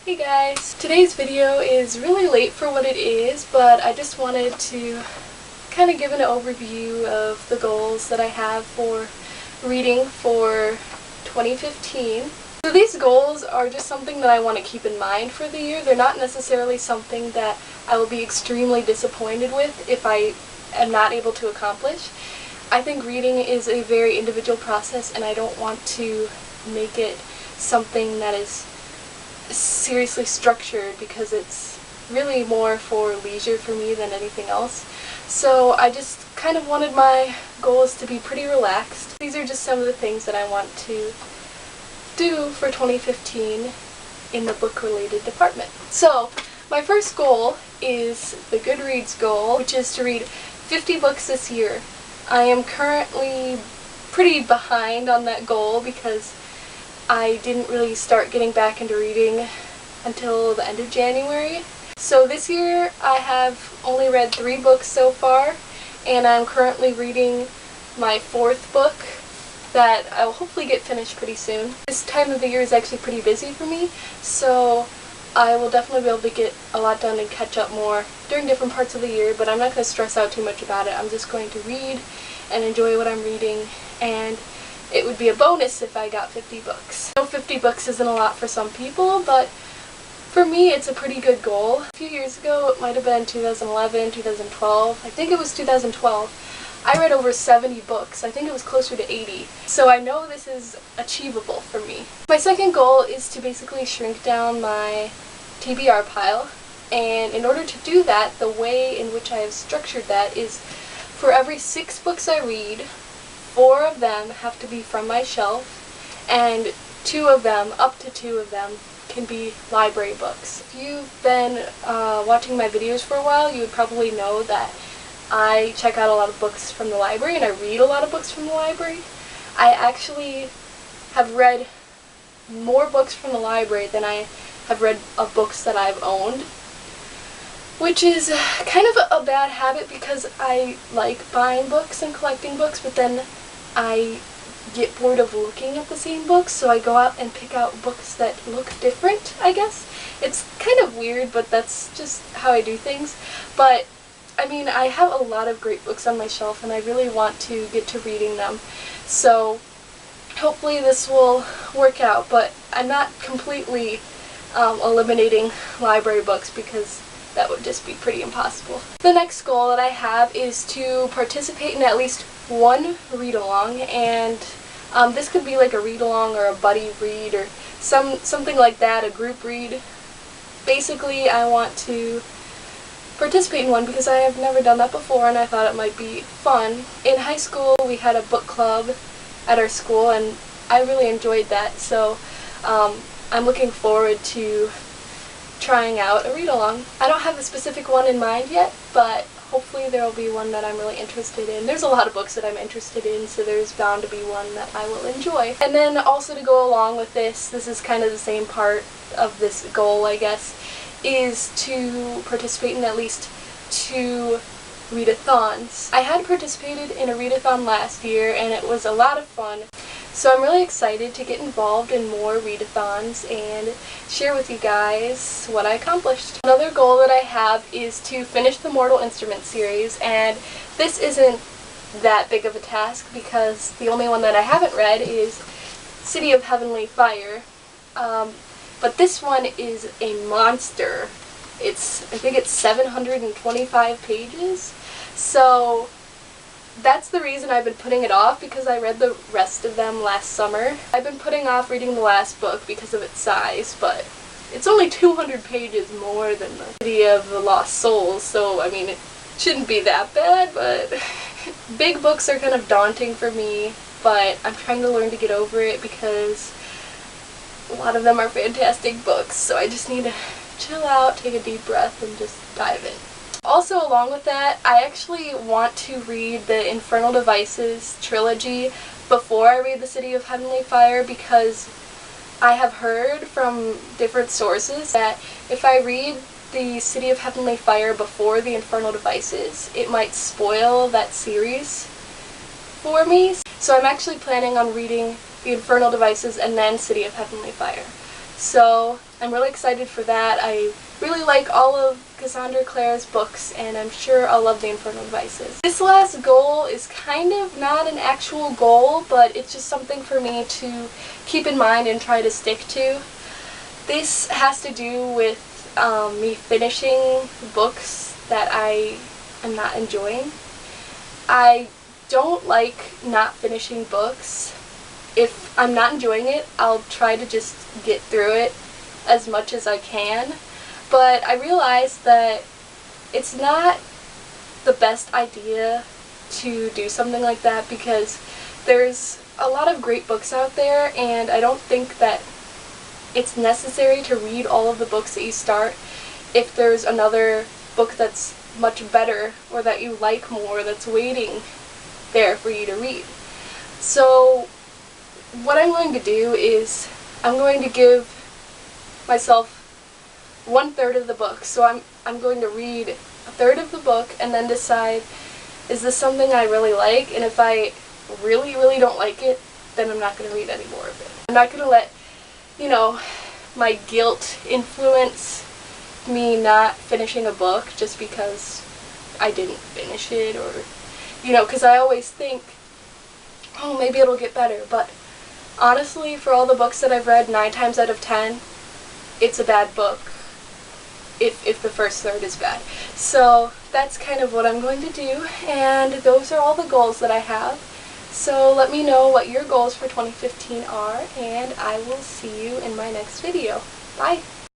Hey guys! Today's video is really late for what it is, but I just wanted to kind of give an overview of the goals that I have for reading for 2015. So these goals are just something that I want to keep in mind for the year. They're not necessarily something that I will be extremely disappointed with if I am not able to accomplish. I think reading is a very individual process, and I don't want to make it something that is seriously structured because it's really more for leisure for me than anything else. So I just kind of wanted my goals to be pretty relaxed. These are just some of the things that I want to do for 2015 in the book-related department. So my first goal is the Goodreads goal, which is to read 50 books this year. I am currently pretty behind on that goal because I didn't really start getting back into reading until the end of January. So this year I have only read 3 books so far, and I'm currently reading my 4th book that I will hopefully get finished pretty soon. This time of the year is actually pretty busy for me, so I will definitely be able to get a lot done and catch up more during different parts of the year, but I'm not going to stress out too much about it. I'm just going to read and enjoy what I'm reading, and it would be a bonus if I got 50 books. I know 50 books isn't a lot for some people, but for me it's a pretty good goal. A few years ago, it might have been 2011, 2012, I think it was 2012, I read over 70 books. I think it was closer to 80. So I know this is achievable for me. My second goal is to basically shrink down my TBR pile, and in order to do that, the way in which I have structured that is for every 6 books I read, 4 of them have to be from my shelf, and 2 of them, up to 2 of them, can be library books. If you've been watching my videos for a while, you would probably know that I check out a lot of books from the library and I read a lot of books from the library. I actually have read more books from the library than I have read of books that I've owned, which is kind of a bad habit because I like buying books and collecting books, but then I get bored of looking at the same books, so I go out and pick out books that look different, I guess. It's kind of weird, but that's just how I do things. But I mean, I have a lot of great books on my shelf and I really want to get to reading them. So hopefully this will work out, but I'm not completely eliminating library books because that would just be pretty impossible. The next goal that I have is to participate in at least one read-along, and this could be like a read-along or a buddy read or something like that, a group read. Basically, I want to participate in one because I have never done that before and I thought it might be fun. In high school, we had a book club at our school and I really enjoyed that, so I'm looking forward to trying out a read-along. I don't have a specific one in mind yet, but hopefully there will be one that I'm really interested in. There's a lot of books that I'm interested in, so there's bound to be one that I will enjoy. And then also to go along with this is kind of the same part of this goal, I guess, is to participate in at least 2 readathons. I had participated in a readathon last year and it was a lot of fun. So I'm really excited to get involved in more readathons and share with you guys what I accomplished. Another goal that I have is to finish the Mortal Instruments series, and this isn't that big of a task because the only one that I haven't read is City of Heavenly Fire. But this one is a monster. I think it's 725 pages. So that's the reason I've been putting it off, because I read the rest of them last summer. I've been putting off reading the last book because of its size, but it's only 200 pages more than the City of the Lost Souls, so I mean it shouldn't be that bad, but big books are kind of daunting for me, but I'm trying to learn to get over it because a lot of them are fantastic books, so I just need to chill out, take a deep breath, and just dive in. Also, along with that, I actually want to read the Infernal Devices trilogy before I read the City of Heavenly Fire because I have heard from different sources that if I read the City of Heavenly Fire before the Infernal Devices, it might spoil that series for me. So I'm actually planning on reading the Infernal Devices and then City of Heavenly Fire. So I'm really excited for that. I really like all of Cassandra Clare's books, and I'm sure I'll love the Infernal Devices. This last goal is kind of not an actual goal, but it's just something for me to keep in mind and try to stick to. This has to do with me finishing books that I am not enjoying. I don't like not finishing books. If I'm not enjoying it, I'll try to just get through it as much as I can. But I realized that it's not the best idea to do something like that because there's a lot of great books out there, and I don't think that it's necessary to read all of the books that you start if there's another book that's much better or that you like more that's waiting there for you to read. So what I'm going to do is I'm going to give myself 1/3 of the book. So I'm going to read 1/3 of the book and then decide, is this something I really like? And if I really don't like it, then I'm not going to read any more of it. I'm not going to let, my guilt influence me not finishing a book just because I didn't finish it, or because I always think, oh, maybe it'll get better. But honestly, for all the books that I've read, 9 times out of 10, it's a bad book if the first third is bad. So that's kind of what I'm going to do, and those are all the goals that I have. So let me know what your goals for 2015 are, and I will see you in my next video. Bye!